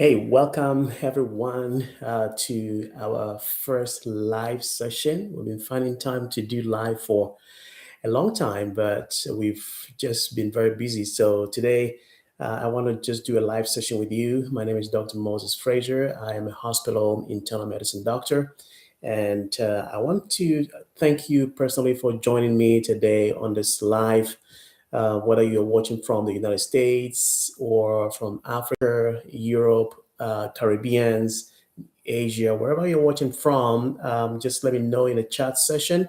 Hey, welcome everyone to our first live session. We've been finding time to do live for a long time, but we've just been very busy. So today, I want to just do a live session with you. My name is Dr. Moses Fraser. I am a hospital internal medicine doctor, and I want to thank you personally for joining me today on this live, whether you're watching from the United States or from Africa, Europe, Caribbeans, Asia, wherever you're watching from, just let me know in the chat session,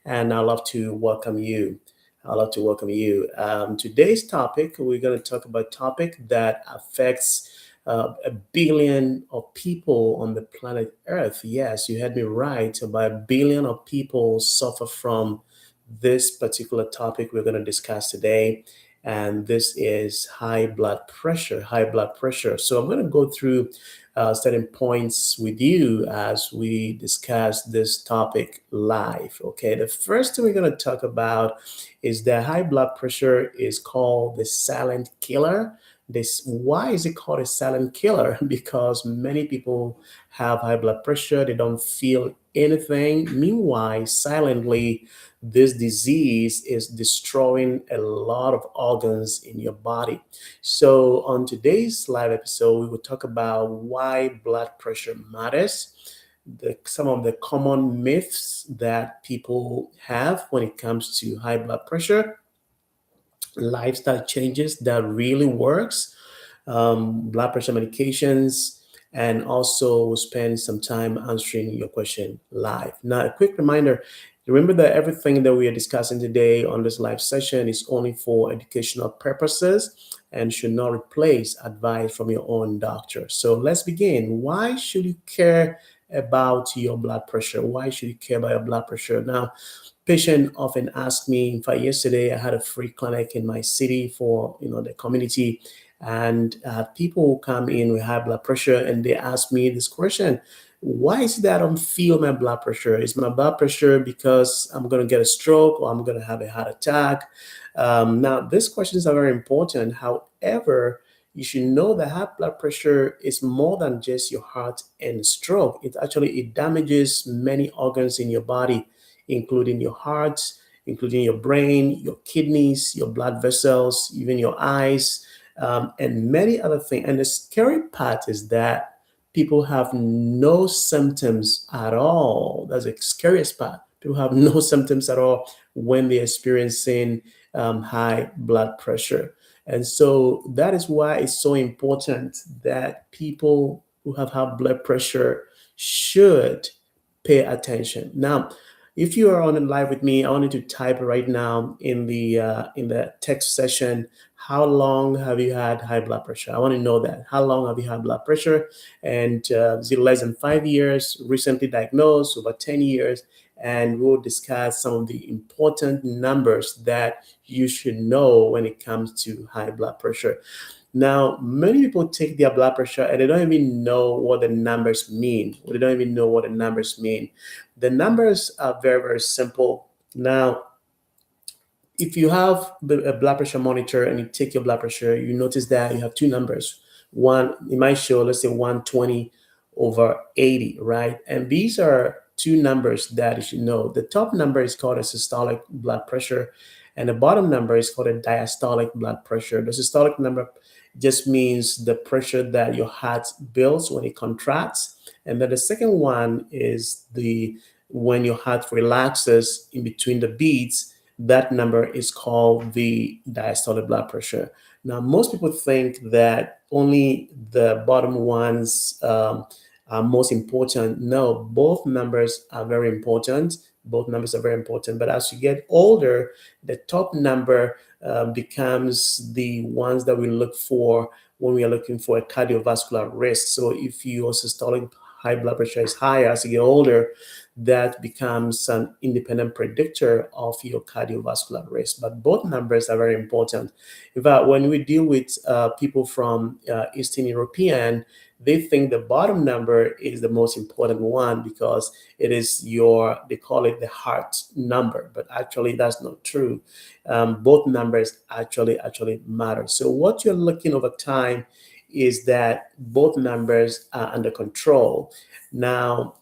and I'd love to welcome you. I'd love to welcome you. Today's topic, we're going to talk about a topic that affects a billion of people on the planet Earth. Yes, you had me right. About a billion of people suffer from this particular topic we're going to discuss today. And this is high blood pressure. High blood pressure. So I'm going to go through certain points with you as we discuss this topic live. Okay, the first thing we're going to talk about is that high blood pressure is called the silent killer. This Why is it called a silent killer? Because many people have high blood pressure, they don't feel anything. Meanwhile, silently, this disease is destroying a lot of organs in your body. So, on today's live episode, we will talk about why blood pressure matters, some of the common myths that people have when it comes to high blood pressure, lifestyle changes that really works, blood pressure medications, and also we'll spend some time answering your question live. Now, a quick reminder, remember that everything that we are discussing today on this live session is only for educational purposes and should not replace advice from your own doctor. So let's begin. Why should you care about your blood pressure? Why should you care about your blood pressure? Now, patient often ask me. In fact, yesterday I had a free clinic in my city for the community, and people come in with high blood pressure, and they ask me this question: why is it that I don't feel my blood pressure? Is my blood pressure because I'm going to get a stroke or I'm going to have a heart attack? Now, these questions are very important. However, you should know that high blood pressure is more than just your heart and stroke. It damages many organs in your body, including your heart, including your brain, your kidneys, your blood vessels, even your eyes, and many other things. And the scary part is that people have no symptoms at all. That's the scariest part. People have no symptoms at all when they're experiencing high blood pressure. And so that is why it's so important that people who have high blood pressure should pay attention. Now, if you are on a live with me, I want you to type right now in the text session, how long have you had high blood pressure? I want to know that. How long have you had blood pressure? And is it less than 5 years, recently diagnosed, over 10 years? And we'll discuss some of the important numbers that you should know when it comes to high blood pressure. Now, many people take their blood pressure and they don't even know what the numbers mean. They don't even know what the numbers mean. The numbers are very, very simple. Now, if you have a blood pressure monitor and you take your blood pressure, you notice that you have two numbers. One, it might show, let's say 120 over 80, right? And these are two numbers that you should know. The top number is called a systolic blood pressure, and the bottom number is called a diastolic blood pressure. The systolic number just means the pressure that your heart builds when it contracts. And then the second one is the when your heart relaxes in between the beats, that number is called the diastolic blood pressure. Now, most people think that only the bottom ones are most important. No, both numbers are very important. Both numbers are very important. But as you get older, the top number becomes the ones that we look for when we are looking for a cardiovascular risk. So if your systolic high blood pressure is higher as you get older, that becomes an independent predictor of your cardiovascular risk. But both numbers are very important. In fact, when we deal with people from Eastern European, they think the bottom number is the most important one because it is they call it the heart number, but actually that's not true. Both numbers actually matter. So what you're looking over time is that both numbers are under control. Now,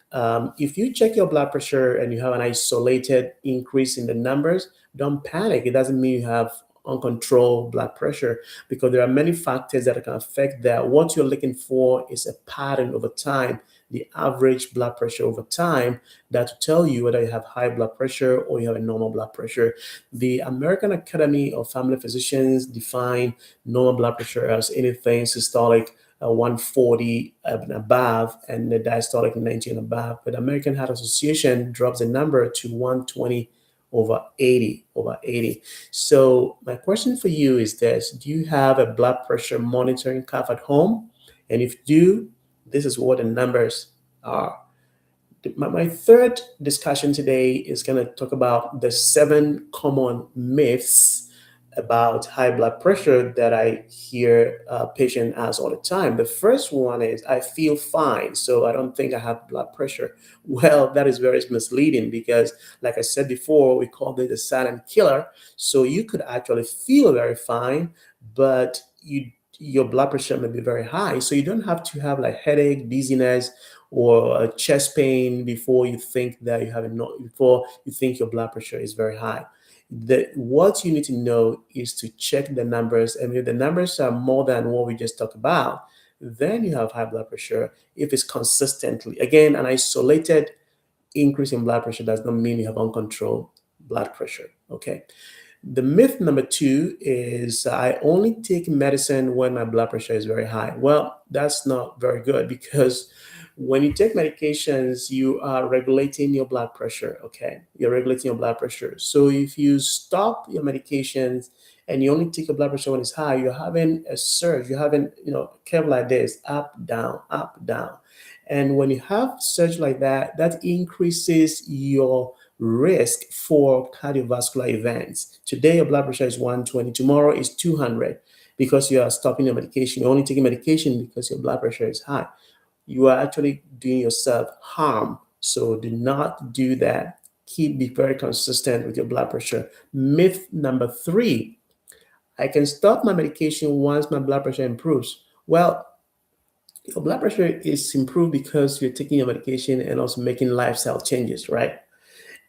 if you check your blood pressure and you have an isolated increase in the numbers, don't panic. It doesn't mean you have uncontrolled blood pressure, because there are many factors that can affect that. What you're looking for is a pattern over time, the average blood pressure over time, that to tell you whether you have high blood pressure or you have a normal blood pressure. The American Academy of Family Physicians define normal blood pressure as anything systolic 140 and above, and the diastolic 90 and above. But the American Heart Association drops the number to 120 over 80, over 80. So my question for you is this: do you have a blood pressure monitoring cuff at home? And if you do, this is what the numbers are. My third discussion today is going to talk about the 7 common myths about high blood pressure that I hear patients ask all the time. The first one is, I feel fine, so I don't think I have blood pressure. Well, that is very misleading, because, like I said before, we call this a silent killer. So you could actually feel very fine, but your blood pressure may be very high. So you don't have to have like headache, dizziness, or chest pain before you think that you have before you think your blood pressure is very high. What you need to know is to check the numbers, and if the numbers are more than what we just talked about, then you have high blood pressure. If it's consistently, again, an isolated increase in blood pressure does not mean you have uncontrolled blood pressure. Okay. The myth number two is, I only take medicine when my blood pressure is very high. Well, that's not very good, because when you take medications, you are regulating your blood pressure. Okay. You're regulating your blood pressure. So if you stop your medications and you only take your blood pressure when it's high, you're having a surge. You're having, curve like this, up, down, up, down. And when you have surge like that, that increases your risk for cardiovascular events. Today, your blood pressure is 120. Tomorrow is 200, because you are stopping your medication. You're only taking medication because your blood pressure is high. You are actually doing yourself harm. So do not do that. Be very consistent with your blood pressure. Myth number three: I can stop my medication once my blood pressure improves. Well, your blood pressure is improved because you're taking your medication and also making lifestyle changes, right?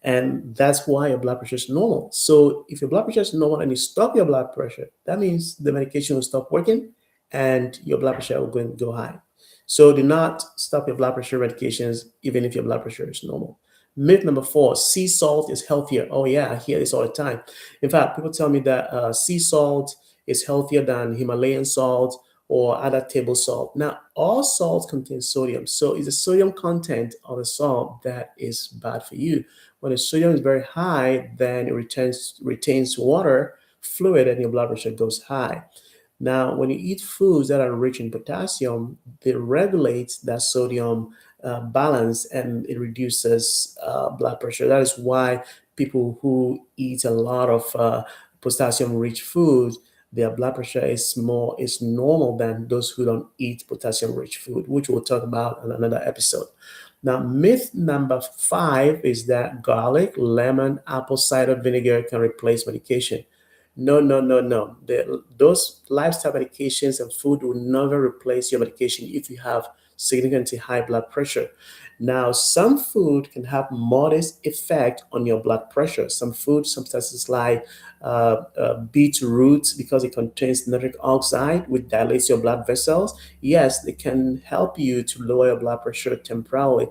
And that's why your blood pressure is normal. So if your blood pressure is normal and you stop your blood pressure, that means the medication will stop working and your blood pressure will go high. So do not stop your blood pressure medications even if your blood pressure is normal. Myth number four: sea salt is healthier. Oh yeah, I hear this all the time. In fact, people tell me that sea salt is healthier than Himalayan salt or other table salt. Now, all salts contain sodium. So it's the sodium content of the salt that is bad for you. When the sodium is very high, then it retains water fluid and your blood pressure goes high. Now, when you eat foods that are rich in potassium, they regulate that sodium balance, and it reduces blood pressure. That is why people who eat a lot of potassium-rich foods, their blood pressure is normal than those who don't eat potassium-rich food, which we'll talk about in another episode. Now, myth number five is that garlic, lemon, apple cider vinegar can replace medication. No, no, no, no. Those lifestyle medications and food will never replace your medication if you have significantly high blood pressure. Now, some food can have modest effect on your blood pressure. Some food substances like beetroot, because it contains nitric oxide, which dilates your blood vessels. Yes, they can help you to lower your blood pressure temporarily,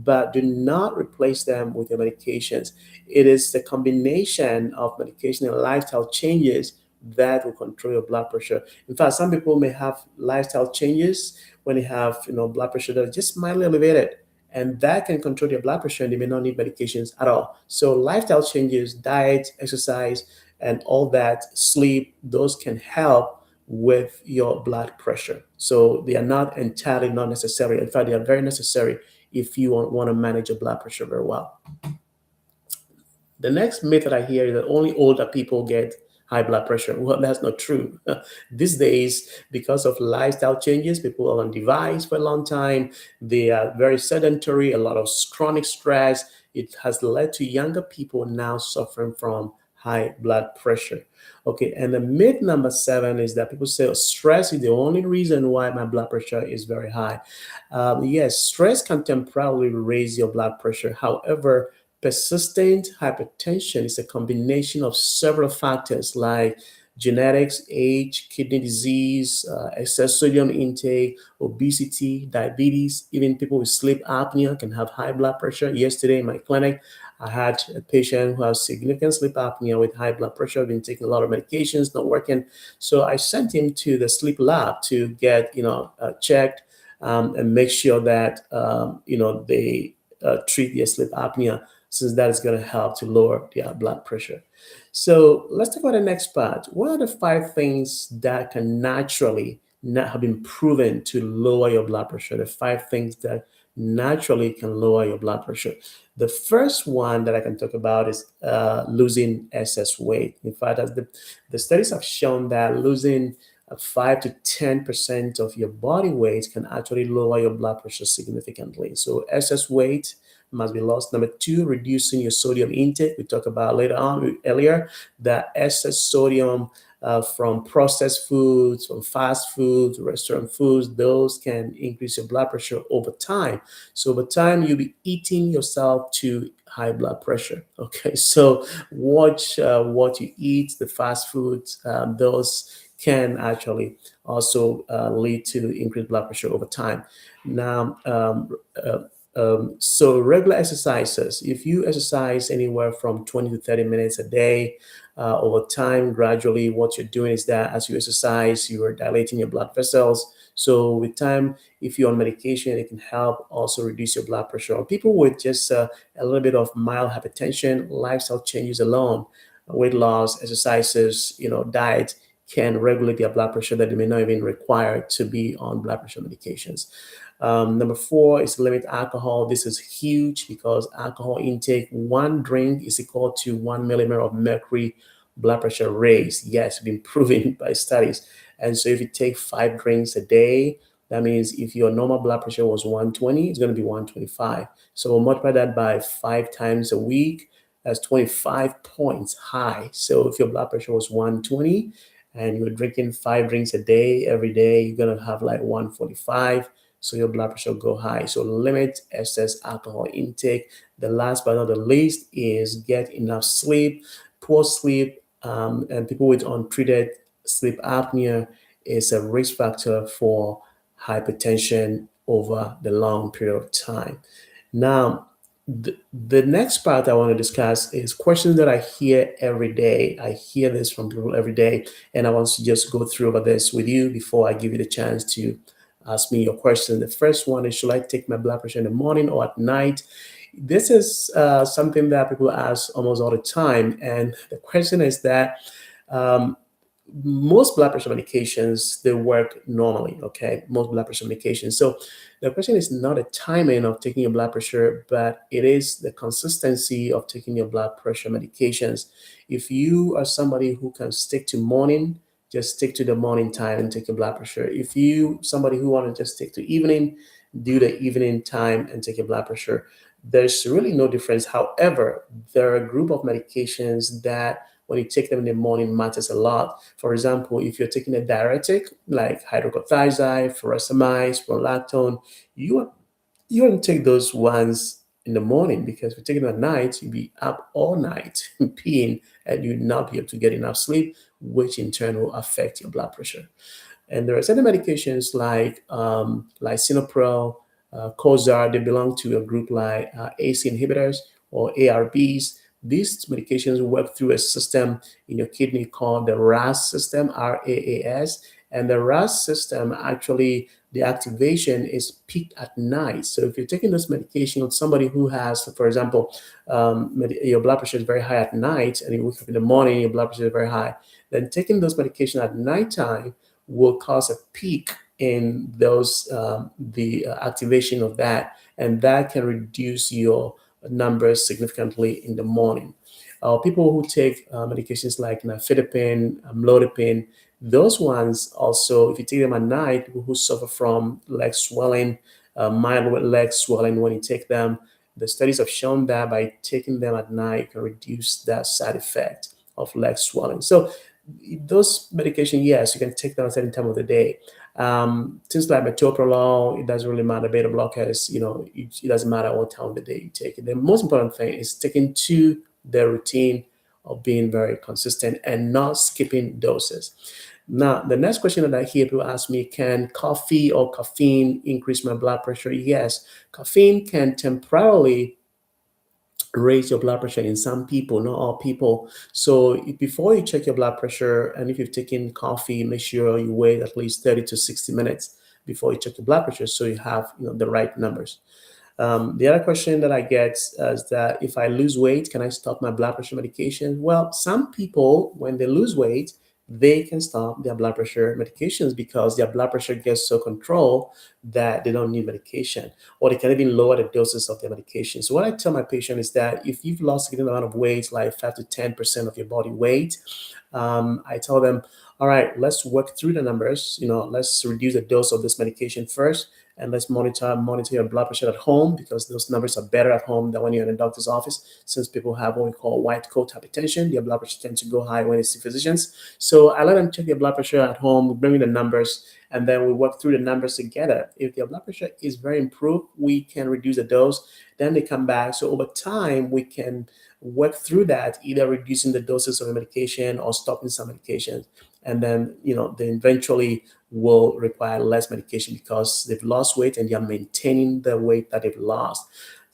but do not replace them with your medications. It is the combination of medication and lifestyle changes that will control your blood pressure. In fact, some people may have lifestyle changes when they have, blood pressure that is just mildly elevated, and that can control their blood pressure, and they may not need medications at all. So lifestyle changes, diet, exercise, and all that, sleep, those can help with your blood pressure. So they are not entirely not necessary. In fact, they are very necessary if you want to manage your blood pressure very well. The next myth that I hear is that only older people get high blood pressure. Well, that's not true. These days, because of lifestyle changes, people are on device for a long time. They are very sedentary, a lot of chronic stress. It has led to younger people now suffering from high blood pressure. Okay, and the myth number seven is that people say, oh, stress is the only reason why my blood pressure is very high. Yes, stress can temporarily raise your blood pressure. However, persistent hypertension is a combination of several factors like genetics, age, kidney disease, excess sodium intake, obesity, diabetes. Even people with sleep apnea can have high blood pressure. Yesterday in my clinic, I had a patient who has significant sleep apnea with high blood pressure, been taking a lot of medications, not working. So I sent him to the sleep lab to get, checked, and make sure that, they treat their sleep apnea, since that is going to help to lower their blood pressure. So let's talk about the next part. What are the five things that can naturally not have been proven to lower your blood pressure? The five things that naturally can lower your blood pressure. The first one that I can talk about is losing excess weight. In fact, as the studies have shown that losing 5 to 10% of your body weight can actually lower your blood pressure significantly. So excess weight must be lost. Number two, reducing your sodium intake. We talked about later on earlier that excess sodium from processed foods, from fast foods, restaurant foods, those can increase your blood pressure over time. So over time, you'll be eating yourself to high blood pressure. Okay, so watch what you eat, the fast foods, those can actually also lead to increased blood pressure over time. Now, so regular exercises, if you exercise anywhere from 20 to 30 minutes a day, over time, gradually, what you're doing is that as you exercise, you are dilating your blood vessels. So with time, if you're on medication, it can help also reduce your blood pressure. Or people with just a little bit of mild hypertension, lifestyle changes alone, weight loss, exercises, diet can regulate their blood pressure that they may not even require to be on blood pressure medications. Number four is limit alcohol. This is huge because alcohol intake, one drink is equal to 1 millimeter of mercury blood pressure raise. Yes, been proven by studies. And so if you take 5 drinks a day, that means if your normal blood pressure was 120, it's going to be 125. So we'll multiply that by 5 times a week. That's 25 points high. So if your blood pressure was 120 and you're drinking 5 drinks a day, every day, you're going to have like 145. So your blood pressure will go high. So limit excess alcohol intake. The last but not the least is get enough sleep. Poor sleep, and people with untreated sleep apnea is a risk factor for hypertension over the long period of time. Now, the next part I want to discuss is questions that I hear every day. I hear this from people every day, and I want to just go through over this with you before I give you the chance to ask me your question. The first one is, should I take my blood pressure in the morning or at night? This is something that people ask almost all the time. And the question is that um, most blood pressure medications, they work normally. Okay, most blood pressure medications. So the question is not the timing of taking your blood pressure, but it is the consistency of taking your blood pressure medications. If you are somebody who can stick to morning, just stick to the morning time and take your blood pressure. If you somebody who want to just stick to evening, do the evening time and take your blood pressure. There's really no difference. However, there are a group of medications that when you take them in the morning matters a lot. For example, if you're taking a diuretic like hydrocortisone, furosemide, spironolactone, you you want to take those ones in the morning, because if you take them at night, you'll be up all night peeing and you'll not be able to get enough sleep, which in turn will affect your blood pressure. And there are certain medications like lisinopril, Cozart. They belong to a group like AC inhibitors or ARBs. These medications work through a system in your kidney called the RAS system, RAAS. And the RAS system actually, the activation is peaked at night. So if you're taking this medication, somebody who has, for example, your blood pressure is very high at night, and you wake up in the morning, your blood pressure is very high, then taking those medication at nighttime will cause a peak in those the activation of that, and that can reduce your numbers significantly in the morning. People who take medications like nifedipine, amlodipine, those ones also, if you take them at night, people who suffer from leg swelling, mild leg swelling when you take them, the studies have shown that by taking them at night, you can reduce that side effect of leg swelling. So those medication, yes, you can take them at a certain time of the day. Things like metoprolol, it doesn't really matter. Beta blockers, it doesn't matter what time of the day you take it. The most important thing is sticking to the routine of being very consistent and not skipping doses. Now, the next question that I hear people ask me, can coffee or caffeine increase my blood pressure? Yes, caffeine can temporarily raise your blood pressure in some people, not all people. So before you check your blood pressure, and if you've taken coffee, make sure you wait at least 30 to 60 minutes before you check your blood pressure so you have the right numbers. The other question that I get is that if I lose weight, can I stop my blood pressure medication? Well, some people, when they lose weight, they can stop their blood pressure medications because their blood pressure gets so controlled that they don't need medication, or they can even lower the doses of their medication. So what I tell my patient is that if you've lost a significant amount of weight, like 5 to 10% of your body weight, I tell them, all right, let's work through the numbers. Let's reduce the dose of this medication first, and let's monitor your blood pressure at home, because those numbers are better at home than when you're in a doctor's office. Since people have what we call white coat hypertension, their blood pressure tends to go high when they see physicians. So I let them check their blood pressure at home, bring me the numbers, and then we work through the numbers together. If their blood pressure is very improved, we can reduce the dose. Then they come back. So over time, we can work through that, either reducing the doses of the medication or stopping some medications. And then, they eventually will require less medication because they've lost weight and they're maintaining the weight that they've lost.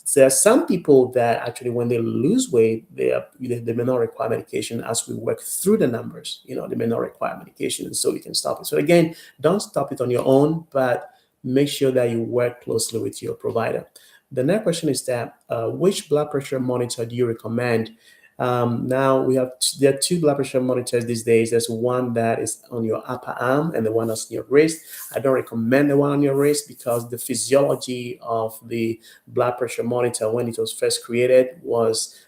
So there are some people that actually, when they lose weight, they may not require medication. As we work through the numbers, they may not require medication, and so you can stop it. So again, don't stop it on your own, but make sure that you work closely with your provider. The next question is that which blood pressure monitor do you recommend? Now there are two blood pressure monitors these days. There's one that is on your upper arm and the one that's on your wrist. I don't recommend the one on your wrist because the physiology of the blood pressure monitor when it was first created was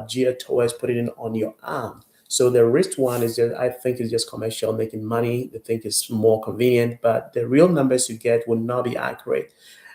geared towards putting it on your arm. So the wrist one is just, I think, is just commercial, making money. They think it's more convenient, but the real numbers you get will not be accurate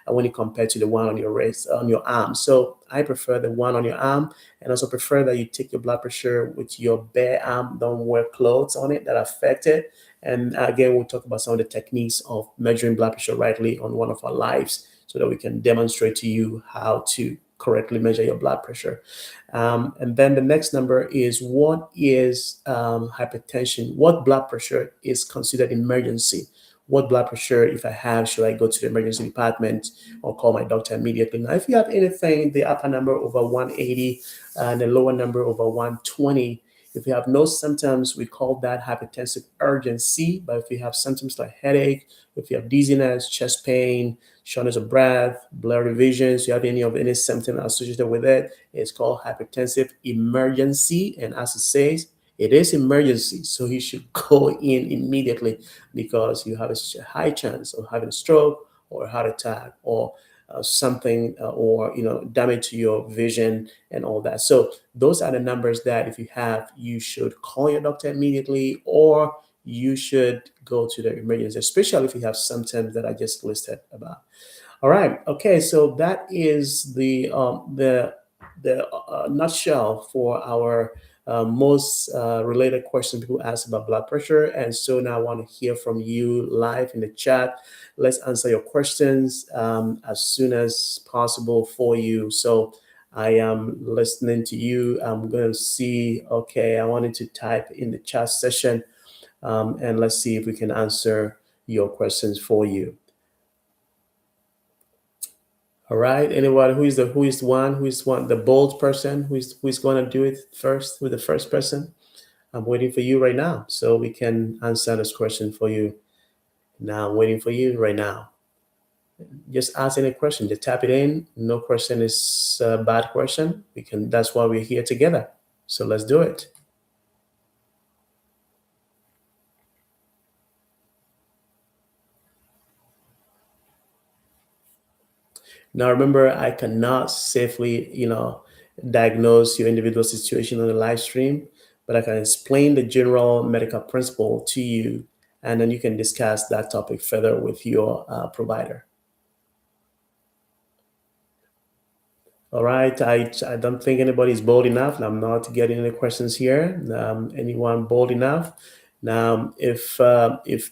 when you compare to the one on your wrist, on your arm. So I prefer the one on your arm, and also prefer that you take your blood pressure with your bare arm. Don't wear clothes on it that affect it. And again, we'll talk about some of the techniques of measuring blood pressure rightly on one of our lives, so that we can demonstrate to you how to correctly measure your blood pressure. And then the next number is, what is hypertension? What blood pressure is considered emergency? What blood pressure, if I have, should I go to the emergency department or call my doctor immediately? Now, if you have anything, the upper number over 180 and the lower number over 120, if you have no symptoms, we call that hypertensive urgency. But if you have symptoms like headache, if you have dizziness, chest pain, shortness of breath, blurry visions, you have any symptom associated with it, it's called hypertensive emergency. And as it says, it is emergency, so you should go in immediately, because you have a high chance of having a stroke or a heart attack, or something, or damage to your vision and all that. So those are the numbers that, if you have, you should call your doctor immediately, or you should go to the emergency, especially if you have symptoms that I just listed about. All right. Okay. So that is the nutshell for our most related questions people ask about blood pressure. And so now I want to hear from you live in the chat. Let's answer your questions as soon as possible for you. So I am listening to you. I'm going to see. Okay. I wanted to type in the chat session, and let's see if we can answer your questions for you. All right. Anyone who is the bold person who is going to do it first, with the first person? I'm waiting for you right now, so we can answer this question for you. Now I'm waiting for you right now. Just ask any question. Just tap it in. No question is a bad question. We can. That's why we're here together. So let's do it. Now, remember, I cannot safely, diagnose your individual situation on the live stream, but I can explain the general medical principle to you, and then you can discuss that topic further with your provider. All right. I don't think anybody's bold enough. I'm not getting any questions here. Anyone bold enough? Now, if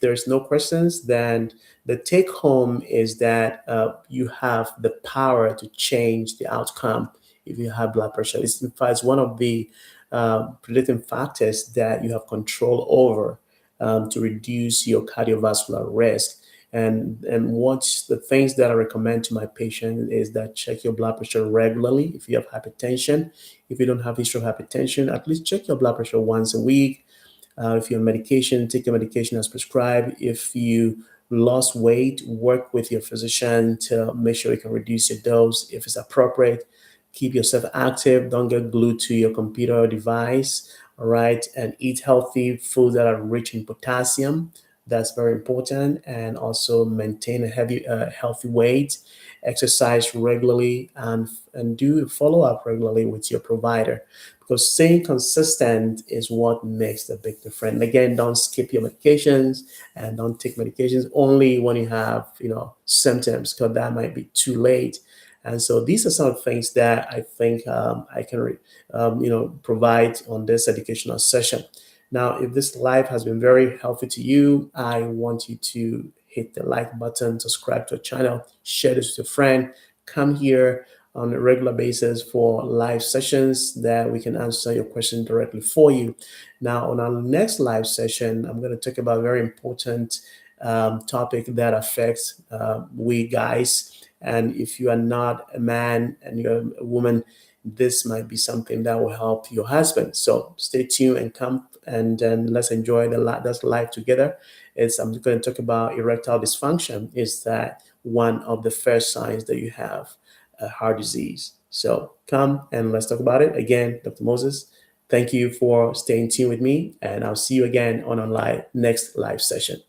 there's no questions, then the take home is that you have the power to change the outcome if you have blood pressure. It's in fact one of the predicting factors that you have control over to reduce your cardiovascular risk. And what's the things that I recommend to my patient is that check your blood pressure regularly. If you have hypertension, if you don't have history of hypertension, at least check your blood pressure once a week. If you're on medication, take your medication as prescribed. If you lost weight, work with your physician to make sure you can reduce your dose if it's appropriate. Keep yourself active. Don't get glued to your computer or device. All right. And eat healthy foods that are rich in potassium. That's very important. And also maintain a healthy weight. Exercise regularly and do follow up regularly with your provider, because staying consistent is what makes the big difference. And again, don't skip your medications and don't take medications only when you have symptoms, because that might be too late. And so these are some of the things that I think I can provide on this educational session. Now, if this live has been very helpful to you, I want you to hit the like button, subscribe to our channel, share this with a friend, come here on a regular basis for live sessions that we can answer your question directly for you. Now, on our next live session, I'm going to talk about a very important topic that affects we guys. And if you are not a man and you're a woman, this might be something that will help your husband. So stay tuned and come and then let's enjoy that's live together. I'm going to talk about erectile dysfunction. Is that one of the first signs that you have heart disease? So come and let's talk about it. Again, Dr. Moses, thank you for staying tuned with me, and I'll see you again on our next live session.